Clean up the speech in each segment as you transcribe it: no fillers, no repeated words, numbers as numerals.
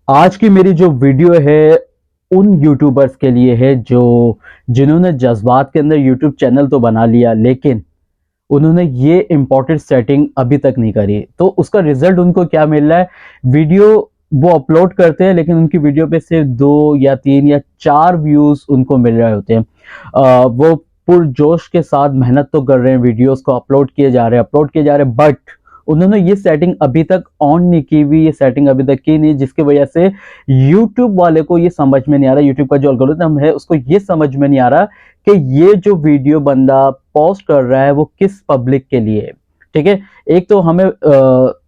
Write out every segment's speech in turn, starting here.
आज की मेरी जो वीडियो है उन यूट्यूबर्स के लिए है जो जिन्होंने जज्बात के अंदर यूट्यूब चैनल तो बना लिया, लेकिन उन्होंने ये इम्पोर्टेंट सेटिंग अभी तक नहीं करी। तो उसका रिजल्ट उनको क्या मिल रहा है? वीडियो वो अपलोड करते हैं लेकिन उनकी वीडियो पे सिर्फ 2 या 3 या 4 व्यूज उनको मिल रहे होते हैं। वो पुरजोश के साथ मेहनत तो कर रहे हैं, वीडियोस को अपलोड किए जा रहे हैं, बट उन्होंने ये सेटिंग अभी तक ऑन नहीं की हुई, ये सेटिंग अभी तक की नहीं, जिसकी वजह से यूट्यूब वाले को ये समझ में नहीं आ रहा, यूट्यूब का जो एल्गोरिथम है उसको ये समझ में नहीं आ रहा कि ये जो वीडियो बंदा पोस्ट कर रहा है वो किस पब्लिक के लिए है। ठीक है, एक तो हमें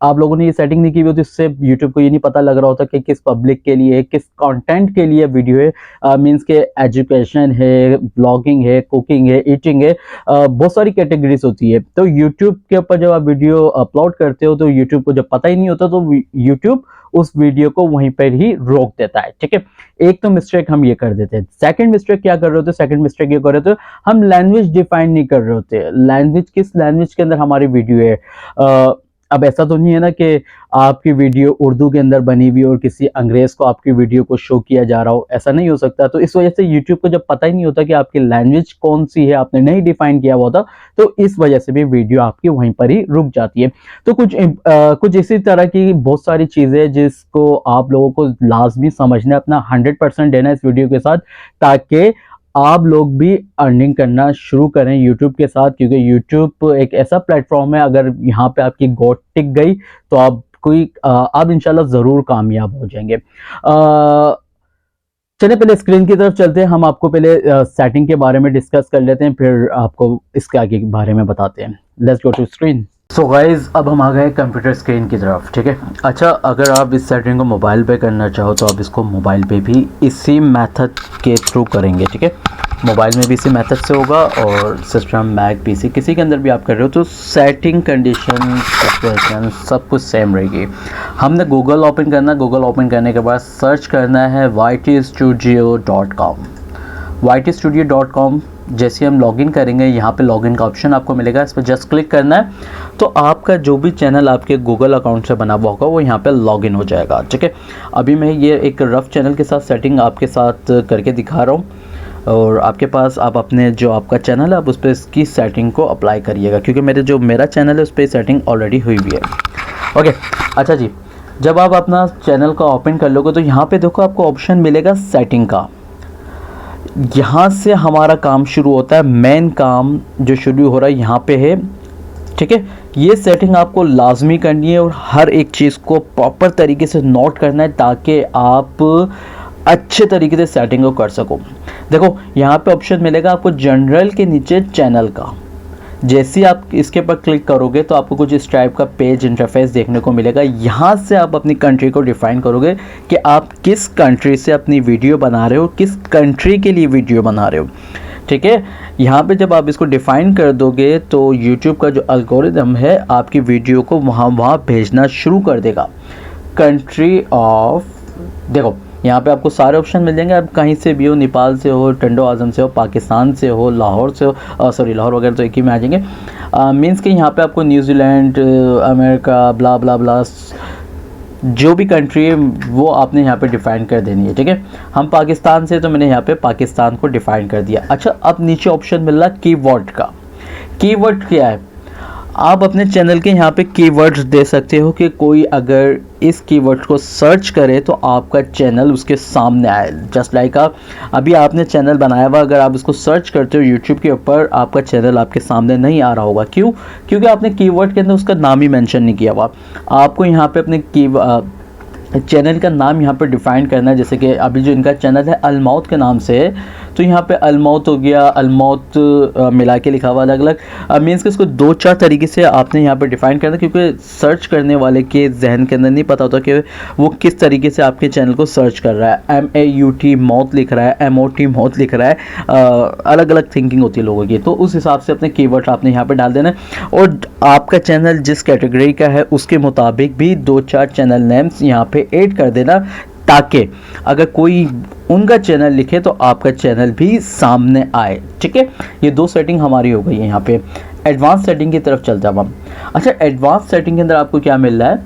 आप लोगों ने ये सेटिंग नहीं की हुई, तो इससे यूट्यूब को ये नहीं पता लग रहा होता कि किस पब्लिक के लिए, किस कंटेंट के लिए वीडियो है। मींस के एजुकेशन है, ब्लॉगिंग है, कुकिंग है, ईटिंग है, बहुत सारी कैटेगरीज होती है। तो यूट्यूब के ऊपर जब आप वीडियो अपलोड करते हो तो यूट्यूब को जब पता ही नहीं होता तो यूट्यूब उस वीडियो को वहीं पर ही रोक देता है। ठीक है, एक तो मिस्टेक हम ये कर देते हैं। सेकंड मिस्टेक क्या कर रहे होते? सेकंड मिस्टेक ये कर रहे होते, हम लैंग्वेज डिफाइन नहीं कर रहे होते। लैंग्वेज, किस लैंग्वेज के अंदर हमारी वीडियो है। अब ऐसा तो नहीं है ना कि आपकी वीडियो उर्दू के अंदर बनी हुई और किसी अंग्रेज को आपकी वीडियो को शो किया जा रहा हो, ऐसा नहीं हो सकता। तो इस वजह से यूट्यूब को जब पता ही नहीं होता कि आपकी लैंग्वेज कौन सी है, आपने नहीं डिफाइन किया हुआ था, तो इस वजह से भी वीडियो आपकी वहीं पर ही रुक जाती है। तो कुछ इसी तरह की बहुत सारी चीजें जिसको आप लोगों को लाजमी समझना, अपना 100% देना इस वीडियो के साथ, ताकि आप लोग भी अर्निंग करना शुरू करें यूट्यूब के साथ। क्योंकि यूट्यूब एक ऐसा प्लेटफॉर्म है, अगर यहाँ पे आपकी गोट टिक गई तो आप इंशाल्लाह जरूर कामयाब हो जाएंगे। चलिए पहले स्क्रीन की तरफ चलते हैं, हम आपको पहले सेटिंग के बारे में डिस्कस कर लेते हैं, फिर आपको इसके आगे के बारे में बताते हैं। Let's go to screen. So guys, अब हम आ गए कंप्यूटर स्क्रीन की तरफ। ठीक है, अच्छा, अगर आप इस सेटिंग को मोबाइल पे करना चाहो तो आप इसको मोबाइल पे भी इसी मेथड के थ्रू करेंगे। ठीक है, मोबाइल में भी इसी मेथड से होगा, और सिस्टम, मैक, पीसी, किसी के अंदर भी आप कर रहे हो तो सेटिंग, कंडीशन, सिचुएशन सब कुछ सेम रहेगी। हमने गूगल ओपन करना, गूगल ओपन करने के बाद सर्च करना है ytstudio.com। ytstudio.com जैसे हम लॉगिन करेंगे, यहाँ पे लॉगिन का ऑप्शन आपको मिलेगा, इस पर जस्ट क्लिक करना है तो आपका जो भी चैनल आपके गूगल अकाउंट से बना हुआ होगा वो यहाँ पे लॉगिन हो जाएगा। ठीक है, अभी मैं ये एक रफ चैनल के साथ सेटिंग आपके साथ करके दिखा रहा हूँ, और आपके पास आप अपने जो आपका चैनल है आप उस पर इसकी सेटिंग को अप्लाई करिएगा, क्योंकि मेरा चैनल है उस पर सेटिंग ऑलरेडी हुई हुई है। ओके, अच्छा जी, जब आप अपना चैनल का ओपन कर लोगे तो यहाँ पे देखो आपको ऑप्शन मिलेगा सेटिंग का। यहाँ से हमारा काम शुरू होता है, मेन काम जो शुरू हो रहा है यहाँ पे है। ठीक है, ये सेटिंग आपको लाजमी करनी है और हर एक चीज़ को प्रॉपर तरीके से नोट करना है, ताकि आप अच्छे तरीके से सेटिंग को कर सको। देखो यहाँ पे ऑप्शन मिलेगा आपको जनरल के नीचे चैनल का। जैसे ही आप इसके ऊपर क्लिक करोगे तो आपको कुछ इस टाइप का पेज इंटरफेस देखने को मिलेगा। यहाँ से आप अपनी कंट्री को डिफाइन करोगे कि आप किस कंट्री से अपनी वीडियो बना रहे हो, किस कंट्री के लिए वीडियो बना रहे हो। ठीक है, यहाँ पे जब आप इसको डिफाइन कर दोगे तो यूट्यूब का जो एल्गोरिथम है आपकी वीडियो को वहाँ भेजना शुरू कर देगा। कंट्री ऑफ, देखो यहाँ पे आपको सारे ऑप्शन मिल जाएंगे, आप कहीं से भी हो, नेपाल से हो, टंडो आजम से हो, पाकिस्तान से हो, लाहौर से हो, सॉरी लाहौर वगैरह तो एक ही में आ जाएंगे। मीन्स कि यहाँ पे आपको न्यूजीलैंड, अमेरिका, ब्ला ब्ला ब्ला, जो भी कंट्री है वो आपने यहाँ पे डिफ़ाइन कर देनी है। ठीक है, हम पाकिस्तान से, तो मैंने यहाँ पे पाकिस्तान को डिफ़ाइन कर दिया। अच्छा, अब नीचे ऑप्शन मिल रहा कीवर्ड का। कीवर्ड क्या है? आप अपने चैनल के यहाँ पे कीवर्ड्स दे सकते हो कि कोई अगर इस कीवर्ड को सर्च करे तो आपका चैनल उसके सामने आए। जस्ट लाइक अभी आपने चैनल बनाया हुआ, अगर आप इसको सर्च करते हो यूट्यूब के ऊपर, आपका चैनल आपके सामने नहीं आ रहा होगा। क्यों? क्योंकि आपने कीवर्ड के अंदर उसका नाम ही मेंशन नहीं किया हुआ। आपको यहाँ पे अपने चैनल का नाम यहाँ पर डिफ़ाइन करना है। जैसे कि अभी जो इनका चैनल है अलमौत के नाम से है, तो यहाँ पे अलमौत हो गया, अलमौत मिला के लिखा हुआ अलग अलग। मीन्स कि इसको 2-4 तरीके से आपने यहाँ पे डिफ़ाइन करना, क्योंकि सर्च करने वाले के जहन के अंदर नहीं पता होता कि वो किस तरीके से आपके चैनल को सर्च कर रहा है। MAUT मौत लिख रहा है, MOT मौत लिख रहा है, अलग अलग थिंकिंग होती है लोगों की। तो उस हिसाब से अपने कीवर्ड आपने यहाँ पर डाल देना है, और आपका चैनल जिस कैटेगरी का है उसके मुताबिक भी 2-4 चैनल नेम्स यहाँ पे ऐड कर देना, ताकि अगर कोई उनका चैनल लिखे तो आपका चैनल भी सामने आए। ठीक है, ये 2 सेटिंग हमारी हो गई है। यहाँ पे एडवांस सेटिंग की तरफ चलते हैं हम। अच्छा, एडवांस सेटिंग के अंदर आपको क्या मिल रहा है?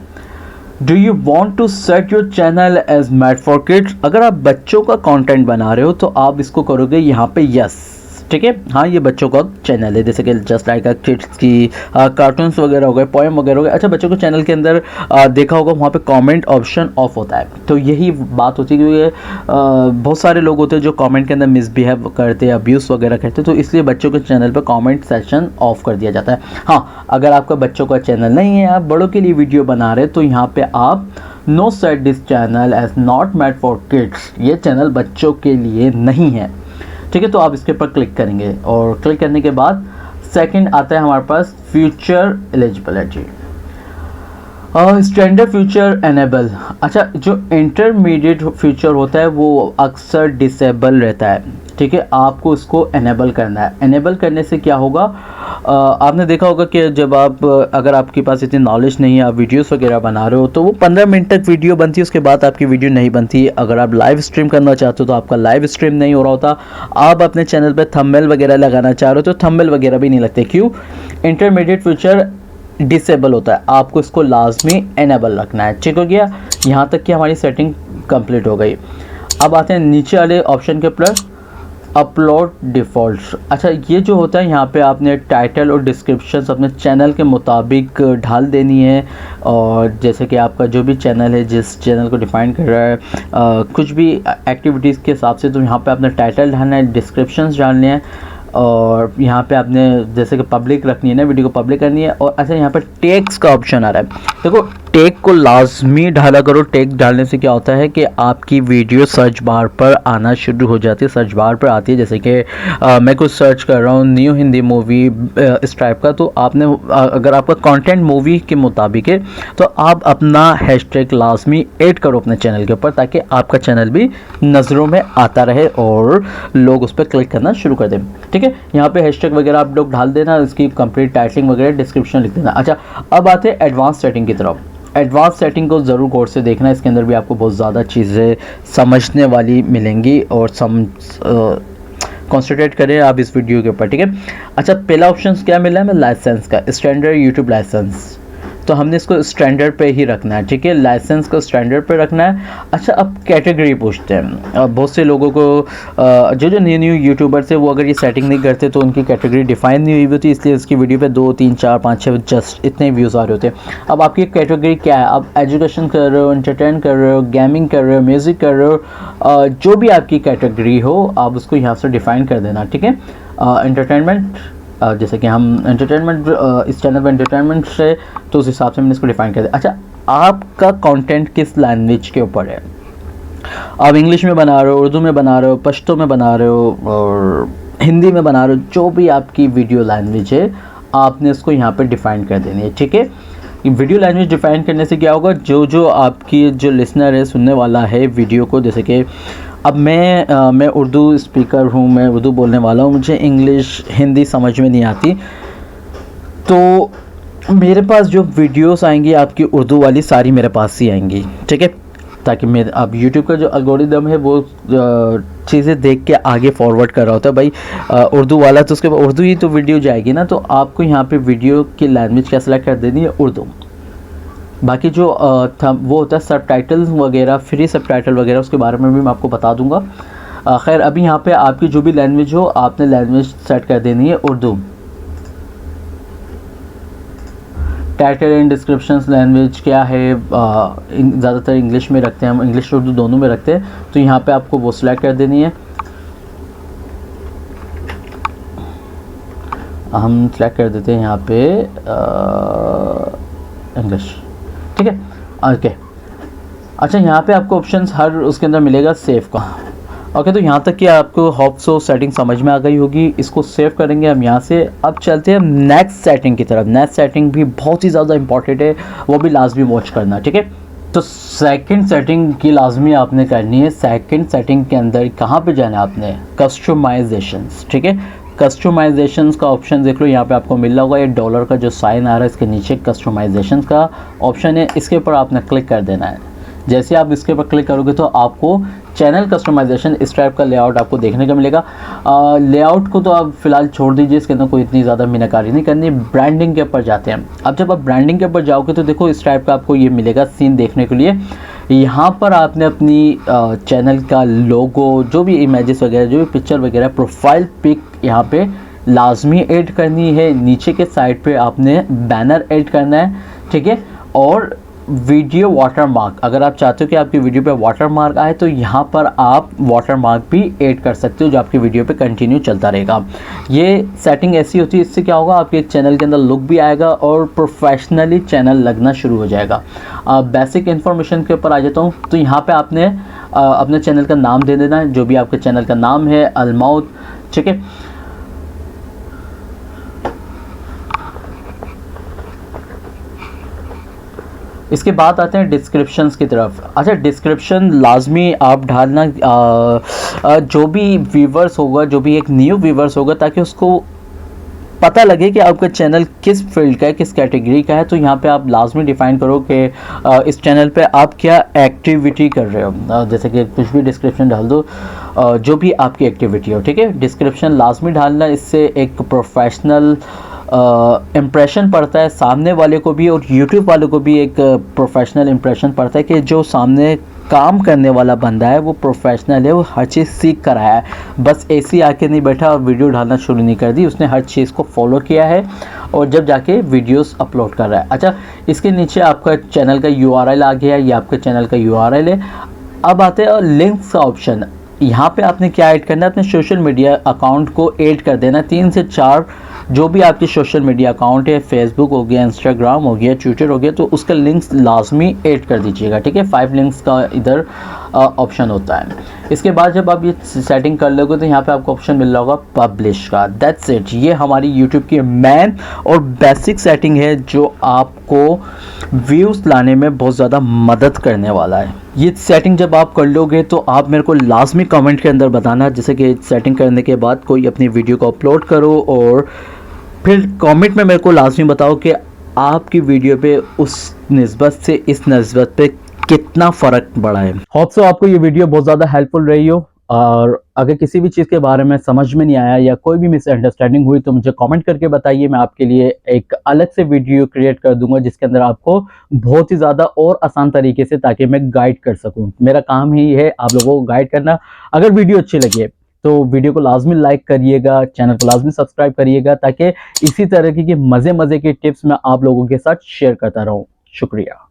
Do you want to set your channel as made for kids. अगर आप बच्चों का कंटेंट बना रहे हो तो आप इसको करोगे यहाँ पे यस, ठीक है। हाँ, ये बच्चों का चैनल है, जैसे कि जस्ट लाइक किड्स की कार्टून्स वगैरह हो गए, पोएम वगैरह हो गए। अच्छा, बच्चों के चैनल के अंदर देखा होगा वहाँ पे कमेंट ऑप्शन ऑफ होता है, तो यही बात होती है क्योंकि बहुत सारे लोग होते हैं जो कमेंट के अंदर मिसबिहेव करते हैं, अब्यूज़ वगैरह करते हैं, तो इसलिए बच्चों के चैनल पर कमेंट सेक्शन ऑफ कर दिया जाता है। हाँ, अगर आपका बच्चों का चैनल नहीं है, आप बड़ों के लिए वीडियो बना रहे हैं, तो यहाँ पर आप no set this channel as not made for kids, ये चैनल बच्चों के लिए नहीं है, ठीक है। तो आप इसके ऊपर क्लिक करेंगे और क्लिक करने के बाद सेकंड आता है हमारे पास future eligibility, standard future enable. अच्छा, जो इंटरमीडिएट फ्यूचर होता है वो अक्सर डिसेबल रहता है, ठीक है। आपको इसको एनेबल करना है। एनेबल करने से क्या होगा, आपने देखा होगा कि जब आप, अगर आपके पास इतनी नॉलेज नहीं है, आप वीडियोस वगैरह बना रहे हो, तो वो 15 मिनट तक वीडियो बनती है, उसके बाद आपकी वीडियो नहीं बनती। अगर आप लाइव स्ट्रीम करना चाहते हो तो आपका लाइव स्ट्रीम नहीं हो रहा होता। आप अपने चैनल पे थंबनेल वगैरह लगाना चाह रहे हो तो थंबनेल वगैरह भी नहीं लगते। क्यों? इंटरमीडिएट फ्यूचर डिसेबल होता है, आपको इसको लाजमी एनेबल रखना है। ठीक हो गया, यहाँ तक कि हमारी सेटिंग कंप्लीट हो गई। अब आते हैं नीचे वाले ऑप्शन के ऊपर, अपलोड डिफ़ॉल्ट। अच्छा, ये जो होता है यहाँ पे आपने टाइटल और डिस्क्रिप्शन अपने चैनल के मुताबिक ढाल देनी है, और जैसे कि आपका जो भी चैनल है, जिस चैनल को डिफ़ाइन कर रहा है, कुछ भी एक्टिविटीज़ के हिसाब से, तो यहाँ पे आपने टाइटल डालना है, डिस्क्रिप्शंस डालने हैं, और यहाँ पे आपने जैसे कि पब्लिक रखनी है ना, वीडियो को पब्लिक करनी है। और अच्छा, यहाँ पर टैग्स का ऑप्शन आ रहा है, देखो टैग को लाजमी डाला करो। टैग डालने से क्या होता है कि आपकी वीडियो सर्च बार पर आना शुरू हो जाती है, सर्च बार पर आती है। जैसे कि मैं कुछ सर्च कर रहा हूँ, न्यू हिंदी मूवी इस टाइप का, तो आपने अगर आपका कंटेंट मूवी के मुताबिक है तो आप अपना हैशटैग लाजमी ऐड करो अपने चैनल के ऊपर, ताकि आपका चैनल भी नज़रों में आता रहे और लोग उस पर क्लिक करना शुरू कर दें। ठीक है, यहाँ पे हैशटैग वगैरह आप लोग डाल देना, इसकी कंप्लीट टाइटलिंग वगैरह डिस्क्रिप्शन लिख देना। अच्छा, अब आते हैं एडवांस सेटिंग की तरफ। एडवांस सेटिंग को ज़रूर गौर से देखना, इसके अंदर भी आपको बहुत ज़्यादा चीज़ें समझने वाली मिलेंगी, और कॉन्सेंट्रेट करें आप इस वीडियो के ऊपर, ठीक है। अच्छा, पहला ऑप्शन क्या मिला है हमें, लाइसेंस का, स्टैंडर्ड यूट्यूब लाइसेंस, तो हमने इसको स्टैंडर्ड पे ही रखना है, ठीक है। लाइसेंस को स्टैंडर्ड पे रखना है। अच्छा, अब कैटेगरी पूछते हैं। अब बहुत से लोगों को जो न्यू यूट्यूबर्स है, वो अगर ये सेटिंग नहीं करते तो उनकी कैटेगरी डिफाइन नहीं हुई होती, इसलिए इसकी वीडियो पे 2, 3, 4, 5, 6 जस्ट इतने व्यूज़ आ रहे होते हैं। अब आपकी कैटेगरी क्या है, आप एजुकेशन कर रहे हो, एंटरटेन कर रहे हो, गेमिंग कर रहे हो, म्यूज़िक कर रहे हो, जो भी आपकी कैटेगरी हो आप उसको यहाँ से डिफ़ाइन कर देना, ठीक है। एंटरटेनमेंट, जैसे कि हम एंटरटेनमेंट इस चैनल पर एंटरटेनमेंट है, तो उस हिसाब से मैंने इसको डिफ़ाइन कर दिया। अच्छा, आपका कंटेंट किस लैंग्वेज के ऊपर है, आप इंग्लिश में बना रहे हो, उर्दू में बना रहे हो, पश्तो में बना रहे हो, और हिंदी में बना रहे हो, जो भी आपकी वीडियो लैंग्वेज है आपने इसको यहाँ पर डिफ़ाइन कर देनी है, ठीक है। वीडियो लैंग्वेज डिफ़ाइन करने से क्या होगा, जो आपकी जो लिसनर है, सुनने वाला है वीडियो को, जैसे कि अब मैं उर्दू स्पीकर हूँ, मैं उर्दू बोलने वाला हूँ, मुझे इंग्लिश हिंदी समझ में नहीं आती, तो मेरे पास जो वीडियोस आएंगी आपकी उर्दू वाली सारी मेरे पास ही आएंगी, ठीक है। ताकि मैं, अब यूट्यूब का जो एल्गोरिदम है वो चीज़ें देख के आगे फॉरवर्ड कर रहा होता है, भाई उर्दू वाला तो उसके उर्दू ही तो वीडियो जाएगी ना, तो आपको यहाँ पे वीडियो की लैंग्वेज क्या सेलेक्ट कर देनी है, उर्दू। बाकी जो वो होता है सब टाइटल्स वगैरह, फ्री सब टाइटल वगैरह, उसके बारे में भी मैं आपको बता दूंगा। खैर, अभी यहाँ पे आपकी जो भी लैंग्वेज हो आपने लैंग्वेज सेट कर देनी है Urdu. Title and description language क्या है, ज़्यादातर इंग्लिश में रखते हैं हम, इंग्लिश उर्दू दोनों में रखते हैं, तो यहाँ पे आपको वो सिलेक्ट कर देनी है। हम सिलेक्ट कर देते हैं यहाँ पे इंग्लिश, ठीक है, ओके। अच्छा, यहाँ पे आपको ऑप्शंस हर उसके अंदर मिलेगा सेव का, ओके। तो यहाँ तक कि आपको होप सो सेटिंग समझ में आ गई होगी, इसको सेव करेंगे हम यहाँ से। अब चलते हैं नेक्स्ट सेटिंग की तरफ। नेक्स्ट सेटिंग भी बहुत ही ज़्यादा इंपॉर्टेंट है, वो भी लाजमी वॉच करना, ठीक है। तो सेकंड सेटिंग की लाजमी आपने करनी है। सेकंड सेटिंग के अंदर कहाँ पे जाना है आपने, कस्टमाइजेशंस, ठीक है। कस्टमाइजेशंस का ऑप्शन देख लो, यहाँ पे आपको मिल रहा होगा, ये डॉलर का जो साइन आ रहा है इसके नीचे कस्टमाइजेशंस का ऑप्शन है, इसके ऊपर आपने क्लिक कर देना है। जैसे आप इसके ऊपर क्लिक करोगे तो आपको चैनल कस्टमाइजेशन इस टाइप का लेआउट आपको देखने को मिलेगा। लेआउट को तो आप फिलहाल छोड़ दीजिए, इसके अंदर कोई इतनी ज़्यादा मीनाकारी नहीं करनी। ब्रांडिंग के ऊपर जाते हैं। अब जब आप ब्रांडिंग के ऊपर जाओगे तो देखो इस टाइप का आपको ये मिलेगा सीन देखने के लिए। यहाँ पर आपने अपनी चैनल का लोगो, जो भी इमेजेस वगैरह, जो भी पिक्चर वगैरह, प्रोफाइल पिक यहाँ पे लाजमी ऐड करनी है। नीचे के साइड पे आपने बैनर ऐड करना है, ठीक है। और वीडियो वाटरमार्क, अगर आप चाहते हो कि आपकी वीडियो पे वाटरमार्क आए तो यहाँ पर आप वाटरमार्क भी ऐड कर सकते हो, जो आपकी वीडियो पे कंटिन्यू चलता रहेगा। ये सेटिंग ऐसी होती है, इससे क्या होगा, आपके चैनल के अंदर लुक भी आएगा और प्रोफेशनली चैनल लगना शुरू हो जाएगा। बेसिक इन्फॉर्मेशन के ऊपर आ जाता हूँ। तो यहाँ पे आपने अपने चैनल का नाम दे देना है, जो भी आपके चैनल का नाम है, अलमाउत, ठीक है। इसके बाद आते हैं डिस्क्रिप्शंस की तरफ। अच्छा, डिस्क्रिप्शन लाजमी आप डालना, जो भी व्यूवर्स होगा, जो भी एक न्यू व्यूवर्स होगा, ताकि उसको पता लगे कि आपका चैनल किस फील्ड का है, किस कैटेगरी का है। तो यहाँ पे आप लाजमी डिफाइन करो कि इस चैनल पे आप क्या एक्टिविटी कर रहे हो। जैसे कि कुछ भी डिस्क्रिप्शन डाल दो, जो भी आपकी एक्टिविटी हो, ठीक है। डिस्क्रिप्शन लाजमी डालना, इससे एक प्रोफेशनल इम्प्रेशन पड़ता है सामने वाले को भी, और यूट्यूब वालों को भी एक प्रोफेशनल इम्प्रेशन पड़ता है कि जो सामने काम करने वाला बंदा है वो प्रोफेशनल है, वो हर चीज़ सीख कर आया है। बस ऐसे ही आके नहीं बैठा और वीडियो डालना शुरू नहीं कर दी, उसने हर चीज़ को फॉलो किया है और जब जाके वीडियोस अपलोड कर रहा है। अच्छा, इसके नीचे आपका चैनल का URL आ गया, ये आपके चैनल का URL है। अब आते हैं लिंक्स का ऑप्शन। यहाँ पे आपने क्या ऐड करना है, अपने सोशल मीडिया अकाउंट को ऐड कर देना। 3 से 4 जो भी आपकी सोशल मीडिया अकाउंट है, फेसबुक हो गया, इंस्टाग्राम हो गया, ट्विटर हो गया, तो उसका लिंक्स लाजमी ऐड कर दीजिएगा, ठीक है। 5 लिंक्स का इधर ऑप्शन होता है। इसके बाद जब आप ये सेटिंग कर लोगे तो यहाँ पे आपको ऑप्शन मिल रहा होगा पब्लिश का। That's it. ये हमारी यूट्यूब की मेन और बेसिक सेटिंग है जो आपको व्यूज़ लाने में बहुत ज़्यादा मदद करने वाला है। ये सेटिंग जब आप कर लोगे तो आप मेरे को लाजमी कमेंट के अंदर बताना, जैसे कि सेटिंग करने के बाद कोई अपनी वीडियो को अपलोड करो और फिर कमेंट में मेरे को लाजमी बताओ कि आपकी वीडियो पे उस निस्बत से इस निस्बत पे कितना फ़र्क पड़ा है। होप सो आपको ये वीडियो बहुत ज़्यादा हेल्पफुल रही हो, और अगर किसी भी चीज़ के बारे में समझ में नहीं आया या कोई भी मिसअंडरस्टैंडिंग हुई तो मुझे कमेंट करके बताइए। मैं आपके लिए एक अलग से वीडियो क्रिएट कर दूंगा जिसके अंदर आपको बहुत ही ज़्यादा और आसान तरीके से, ताकि मैं गाइड कर सकूं। मेरा काम ही है आप लोगों को गाइड करना। अगर वीडियो अच्छी लगे तो वीडियो को लाजमी लाइक करिएगा, चैनल को लाजमी सब्सक्राइब करिएगा, ताकि इसी तरह की मज़े की टिप्स मैं आप लोगों के साथ शेयर करता रहूँ। शुक्रिया।